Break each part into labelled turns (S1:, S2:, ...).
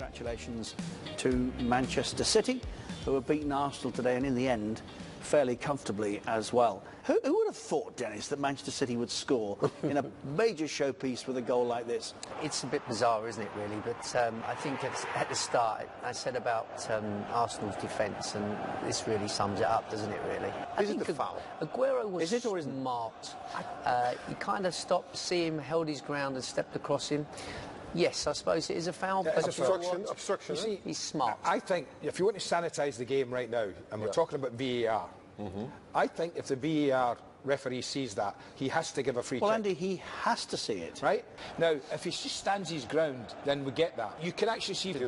S1: congratulations to Manchester City, who have beaten Arsenal today, and in the end, fairly comfortably as well. Who would have thought, Dennis, that Manchester City would score in a major showpiece with a goal like this?
S2: It's a bit bizarre, isn't it, really? But I think at the start, I said about Arsenal's defence, and this really sums it up, doesn't it, really?
S3: Is it the foul?
S2: Aguero was
S1: Is it or isn't?
S2: marked. He kind of stopped, see him, held his ground and stepped across him. Yes, I suppose it is a foul.
S3: Yeah,
S2: but
S3: obstruction.
S4: You see,
S2: he's smart.
S4: I think if you want to sanitise the game right now, and we're talking about VAR, I think if the VAR referee sees that, he has to give a free kick.
S1: Well, Andy, he has to see it.
S4: Right? Now, if he just stands his ground, then we get that. You can actually see that he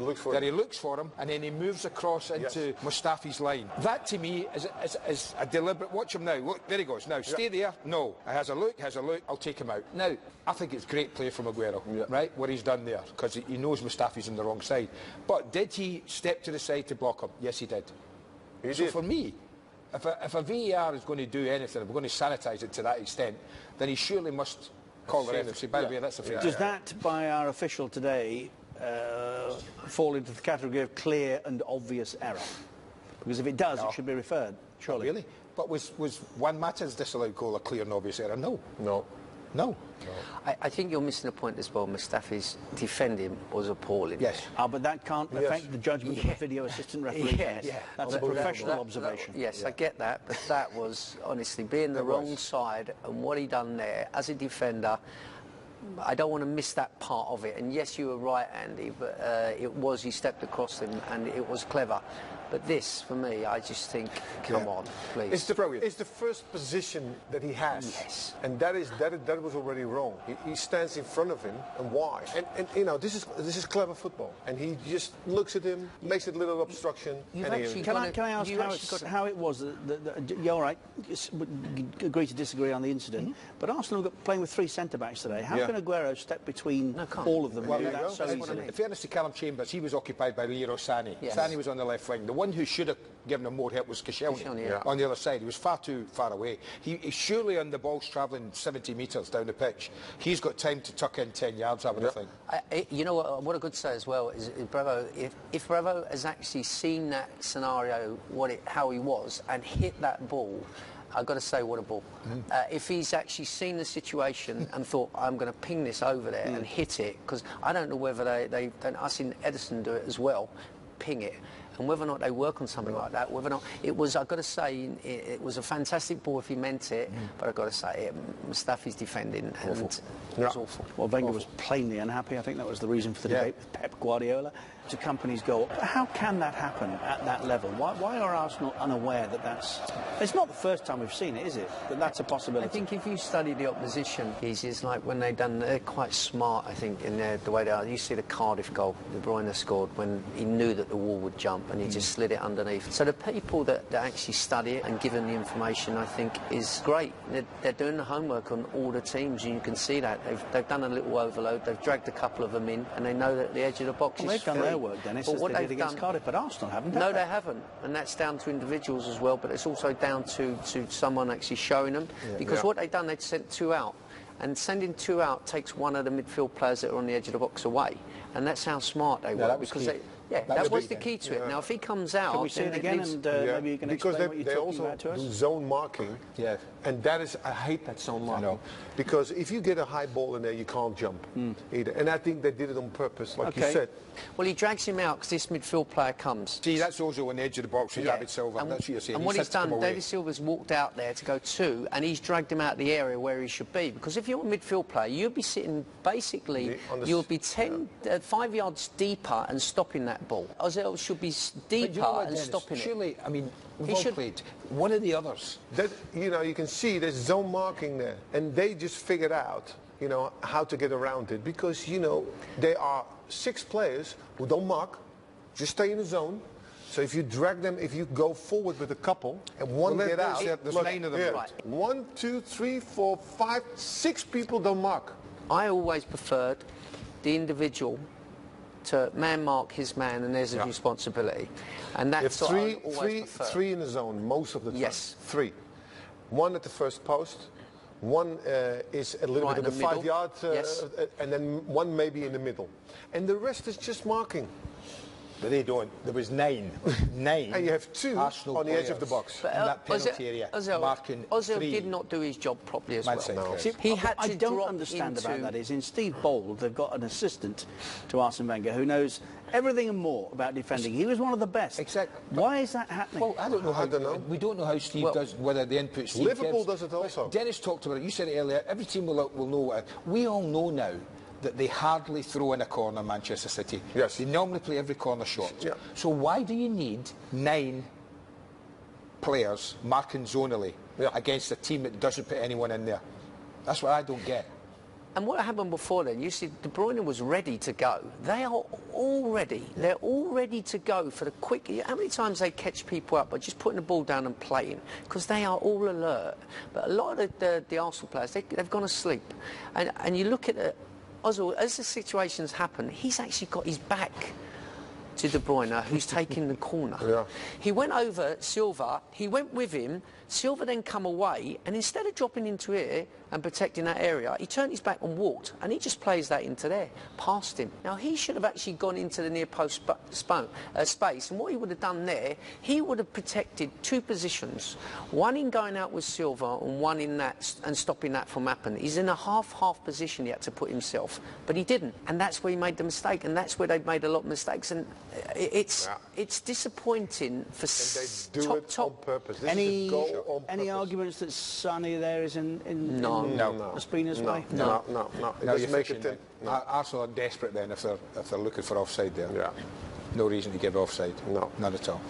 S4: looks for him, and then he moves across into Mustafi's line. That, to me, is a deliberate... Watch him now. Look, there he goes. Now, stay there. No. Has a look. I'll take him out. Now, I think it's great play from Aguero, right, what he's done there, because he knows Mustafi's on the wrong side. But did he step to the side to block him? Yes, he did. For me, if a VAR is going to do anything, if we're going to sanitise it to that extent, then he surely must call the referee. By the way, that's a free kick.
S1: Does that, by our official today, fall into the category of clear and obvious error? Because if it does, it should be referred, surely.
S4: Really? But was Juan Mata's disallowed goal a clear and obvious error? No. No.
S2: I think you're missing a point as well. Mustafi's defending was appalling.
S4: Yes.
S1: But that can't affect the judgment of a video assistant referee. That's a professional observation.
S2: Yes, I get that, but that was, honestly, being the wrong side, and what he done there, as a defender, I don't want to miss that part of it. And yes, you were right, Andy, but he stepped across him, and it was clever. But this, for me, I just think, come on, please.
S3: It's the first position that he has.
S2: Yes.
S3: And that was already wrong. He stands in front of him, and why? And you know, this is clever football. And he just looks at him, makes a little obstruction.
S2: Can
S1: I ask how it was? You're all right. Agree to disagree on the incident. But Arsenal got playing with three centre-backs today. How can Aguero step between all of them and do that so easily?
S4: In fairness to Callum Chambers, he was occupied by Leroy Sané.
S2: Yes.
S4: Sané was on the left wing. The one who should have given him more help was Koscielny on the other side. He was far too far away. He's surely on the ball's travelling 70 metres down the pitch. He's got time to tuck in 10 yards, I would think.
S2: You know what I could say as well is Bravo, if Bravo has actually seen that scenario, how he was, and hit that ball, I've got to say, what a ball. If he's actually seen the situation and thought, I'm going to ping this over there and hit it, because I don't know whether I've seen Edison do it as well, ping it. And whether or not they work on something like that, whether or not it was, I've got to say, it was a fantastic ball if he meant it, but I've got to say, Mustafi's defending, and it was awful.
S1: Well, Wenger was plainly unhappy. I think that was the reason for the debate with Pep Guardiola. To company's goal. But how can that happen at that level? Why are Arsenal unaware that that's... It's not the first time we've seen it, is it? That that's a possibility.
S2: I think if you study the opposition, it's like when they're quite smart, I think, in the way they are. You see the Cardiff goal De Bruyne scored when he knew that the wall would jump and he just slid it underneath. So the people that actually study it and give them the information, I think, is great. They're doing the homework on all the teams, and you can see that. They've done a little overload, they've dragged a couple of them in, and they know that the edge of the box is free.
S1: Their work, Dennis, as they did against Cardiff, but Arsenal haven't.
S2: No, they haven't, and that's down to individuals as well. But it's also down to someone actually showing them, because what they've done, they'd sent two out, and sending two out takes one of the midfield players that are on the edge of the box away, and that's how smart they were, because that was the key to it. Now, if he comes out,
S1: can we see it again, and maybe you can explain what you're talking about to us?
S3: Because they also do zone marking, and that is, I hate that zone marking, because if you get a high ball in there, you can't jump either. And I think they did it on purpose, like you said.
S2: Well, he drags him out because this midfield player comes.
S4: See, that's also on the edge of the box with David Silva. That's what you're saying.
S2: And what he's done, David Silva's walked out there to go two, and he's dragged him out of the area where he should be. Because if you're a midfield player, you'd be sitting, basically, you'll be 5 yards deeper and stopping that ball. Ozil should be deeper and stopping it.
S4: Surely, I mean, we've all played. One of the others.
S3: You can see there's zone marking there, and they just figured out, how to get around it, because, there are 6 players who don't mark, just stay in the zone. So if you drag them, if you go forward with a couple and one get out,
S4: there's 9 of them.
S3: 1, 2, 3, 4, 5, 6 people don't mark.
S2: I always preferred the individual to man mark his man, and there's a responsibility. And that's what I always prefer.
S3: Three in the zone most of the time.
S2: Yes.
S3: 3. 1 at the first post. 1 is a little bit of the 5 yard, and then 1 maybe in the middle. And the rest is just marking.
S4: But they don't. There was 9. 9.
S3: And you have 2
S4: Arsenal
S3: on the edge of the
S4: players
S3: box.
S2: But,
S4: in that penalty area, marking
S2: Ozil
S4: 3.
S2: did not do his job properly as
S4: Man
S2: well.
S4: City. No.
S1: See,
S2: He had
S1: I
S2: to
S1: don't
S2: drop
S1: understand
S2: into...
S1: about that is in Steve Bold they've got an assistant to Arsene Wenger who knows everything and more about defending. He was one of the best.
S4: Exactly.
S1: Why is that happening?
S4: Well, I don't know how.
S3: I don't know.
S4: We don't know how Steve does, whether the input Steve
S3: Liverpool
S4: gives.
S3: does it also.
S4: But Dennis talked about it. You said it earlier. Every team will know. We all know now that they hardly throw in a corner, Manchester City.
S3: Yes.
S4: They normally play every corner shot.
S3: Yeah.
S4: So why do you need 9 players marking zonally against a team that doesn't put anyone in there? That's what I don't get.
S2: And what happened before then, you see, De Bruyne was ready to go. They're all ready to go for the quick... How many times they catch people up by just putting the ball down and playing? Because they are all alert. But a lot of the Arsenal players, they've gone asleep. And you look at Ozil, as the situations happen, he's actually got his back to De Bruyne, who's taking the corner.
S3: Yeah.
S2: He went over Silva, he went with him, Silva then come away, and instead of dropping into here and protecting that area, he turned his back and walked, and he just plays that into there, past him. Now, he should have actually gone into the near post space, and what he would have done there, he would have protected 2 positions, one in going out with Silva and one in that, and stopping that from happening. He's in a half position he had to put himself, but he didn't, and that's where he made the mistake, and that's where they've made a lot of mistakes, and it's disappointing for
S3: And they do it on purpose. This is a goal on
S1: Any
S3: purpose.
S1: arguments that Sonny there is in
S2: No.
S1: Ospina's way?
S3: No. It
S4: Now
S3: doesn't
S4: you're
S3: make
S4: fishing.
S3: it...
S4: Arsenal are desperate then if they're looking for offside there.
S3: Yeah.
S4: No reason to give offside.
S3: No.
S4: None at all.